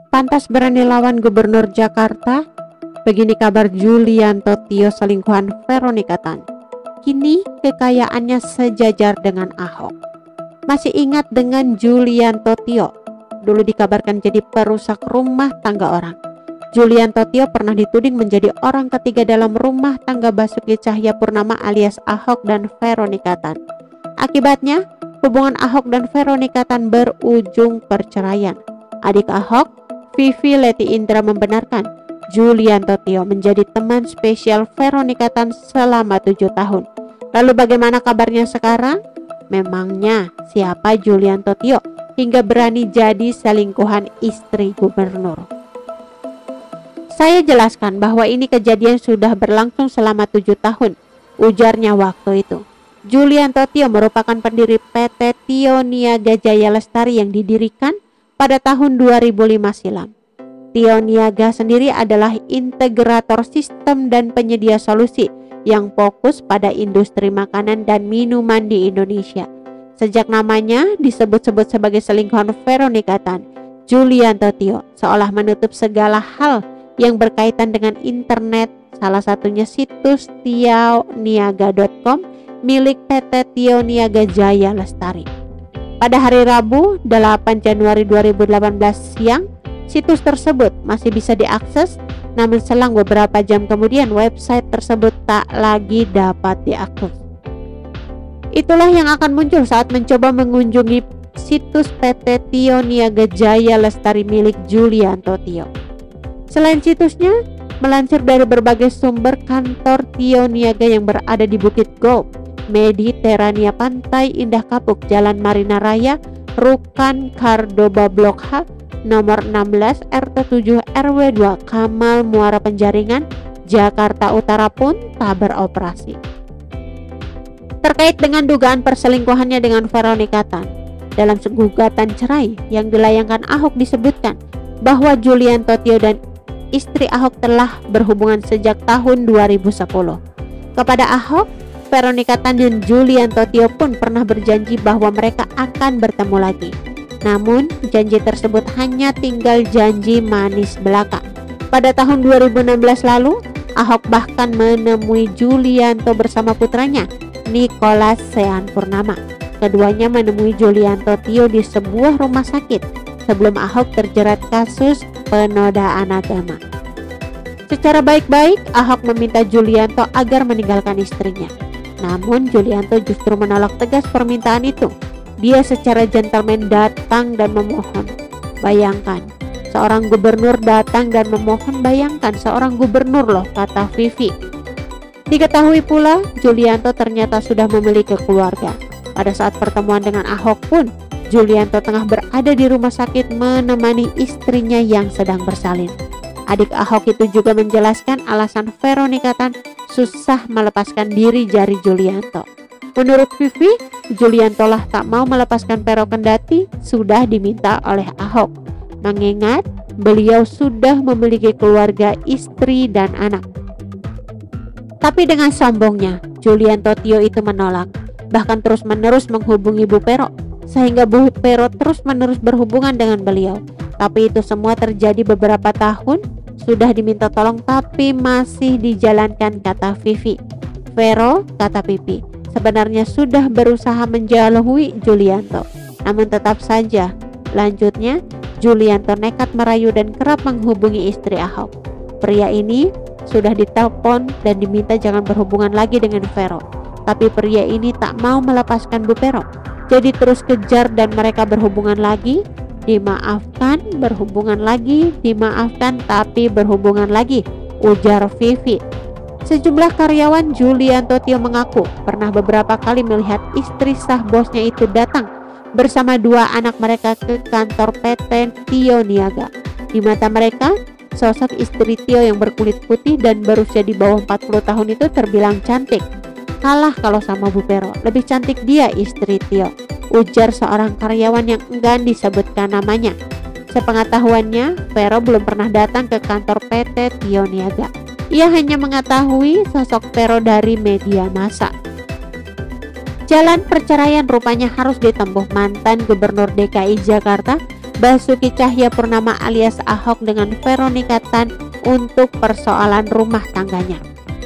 Pantas berani lawan Gubernur Jakarta? Begini kabar Julianto Tio selingkuhan Veronica Tan. Kini kekayaannya sejajar dengan Ahok. Masih ingat dengan Julianto Tio? Dulu dikabarkan jadi perusak rumah tangga orang. Julianto Tio pernah dituding menjadi orang ketiga dalam rumah tangga Basuki Cahayapurnama alias Ahok dan Veronica Tan. Akibatnya, hubungan Ahok dan Veronica Tan berujung perceraian. Adik Ahok, Vivi Leti Indra, membenarkan Julianto Tio menjadi teman spesial Veronica Tan selama 7 tahun. Lalu bagaimana kabarnya sekarang? Memangnya siapa Julianto Tio hingga berani jadi selingkuhan istri gubernur? Saya jelaskan bahwa ini kejadian sudah berlangsung selama 7 tahun, ujarnya waktu itu. Julianto Tio merupakan pendiri PT Tio Niaga Jaya Lestari yang didirikan pada tahun 2005 silam. Tio Niaga sendiri adalah integrator sistem dan penyedia solusi yang fokus pada industri makanan dan minuman di Indonesia. Sejak namanya disebut-sebut sebagai selingkuhan Veronica Tan, Julianto Tio seolah menutup segala hal yang berkaitan dengan internet, salah satunya situs tioniaga.com milik PT Tio Niaga Jaya Lestari. Pada hari Rabu 8 Januari 2018 siang, situs tersebut masih bisa diakses, namun selang beberapa jam kemudian website tersebut tak lagi dapat diakses. Itulah yang akan muncul saat mencoba mengunjungi situs PT Tio Niaga Jaya Lestari milik Julianto Tio. Selain situsnya, melansir dari berbagai sumber, kantor Tio Niaga yang berada di Bukit Gold, Mediterania Pantai Indah Kapuk, Jalan Marina Raya, Rukan Kardoba Blok H, nomor 16 RT 7 RW 2 Kamal Muara Penjaringan, Jakarta Utara pun tak beroperasi. Terkait dengan dugaan perselingkuhannya dengan Veronica Tan, dalam gugatan cerai yang dilayangkan Ahok disebutkan bahwa Julianto Tio dan istri Ahok telah berhubungan sejak tahun 2010. Kepada Ahok, Veronica Tan dan Julianto Tio pun pernah berjanji bahwa mereka akan bertemu lagi. Namun, janji tersebut hanya tinggal janji manis belaka. Pada tahun 2016 lalu, Ahok bahkan menemui Julianto bersama putranya, Nicholas Sean Purnama. Keduanya menemui Julianto Tio di sebuah rumah sakit sebelum Ahok terjerat kasus penodaan agama. Secara baik-baik, Ahok meminta Julianto agar meninggalkan istrinya. Namun, Julianto justru menolak tegas permintaan itu. Dia secara gentleman datang dan memohon. Bayangkan, seorang gubernur datang dan memohon. Bayangkan, seorang gubernur loh, kata Vivi. Diketahui pula, Julianto ternyata sudah memiliki keluarga. Pada saat pertemuan dengan Ahok pun, Julianto tengah berada di rumah sakit menemani istrinya yang sedang bersalin. Adik Ahok itu juga menjelaskan alasan Veronica Tan susah melepaskan diri jari Julianto. Menurut Vivi, Julianto lah tak mau melepaskan Vero kendati sudah diminta oleh Ahok, mengingat beliau sudah memiliki keluarga, istri dan anak. Tapi dengan sombongnya, Julianto Tio itu menolak, bahkan terus-menerus menghubungi Bu Vero, sehingga Bu Vero terus-menerus berhubungan dengan beliau. Tapi itu semua terjadi beberapa tahun, sudah diminta tolong tapi masih dijalankan, kata Vivi. Vero, kata Vivi, sebenarnya sudah berusaha menjauhi Julianto, namun tetap saja. Lanjutnya, Julianto nekat merayu dan kerap menghubungi istri Ahok. Pria ini sudah ditelepon dan diminta jangan berhubungan lagi dengan Vero, tapi pria ini tak mau melepaskan Bu Vero. Jadi terus kejar dan mereka berhubungan lagi, dimaafkan, berhubungan lagi, dimaafkan, tapi berhubungan lagi, ujar Vivi. Sejumlah karyawan Julianto Tio mengaku pernah beberapa kali melihat istri sah bosnya itu datang bersama 2 anak mereka ke kantor PT Tio Niaga. Di mata mereka, sosok istri Tio yang berkulit putih dan berusia di bawah 40 tahun itu terbilang cantik. Kalah kalau sama Bu Vero, lebih cantik dia istri Tio, ujar seorang karyawan yang enggan disebutkan namanya. Sepengetahuannya, Vero belum pernah datang ke kantor PT Tio Niaga. Ia hanya mengetahui sosok Vero dari media massa. Jalan perceraian rupanya harus ditempuh mantan Gubernur DKI Jakarta Basuki Cahayapurnama alias Ahok dengan Veronica Tan untuk persoalan rumah tangganya.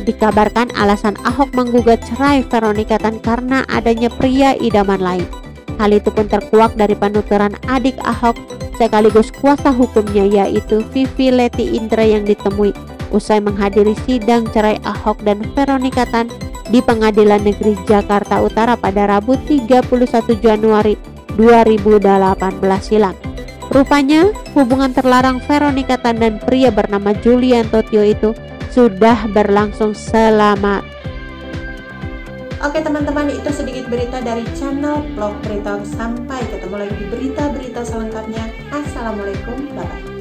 Dikabarkan alasan Ahok menggugat cerai Veronica Tan karena adanya pria idaman lain. Hal itu pun terkuak dari penuturan adik Ahok sekaligus kuasa hukumnya yaitu Vivi Leti Indra yang ditemui usai menghadiri sidang cerai Ahok dan Veronica Tan di Pengadilan Negeri Jakarta Utara pada Rabu 31 Januari 2018 silam. Rupanya hubungan terlarang Veronica Tan dan pria bernama Julianto Tio itu sudah berlangsung selama. Oke teman-teman, itu sedikit berita dari channel Vlog Berita. Sampai ketemu lagi di berita-berita selengkapnya. Assalamualaikum, bye-bye.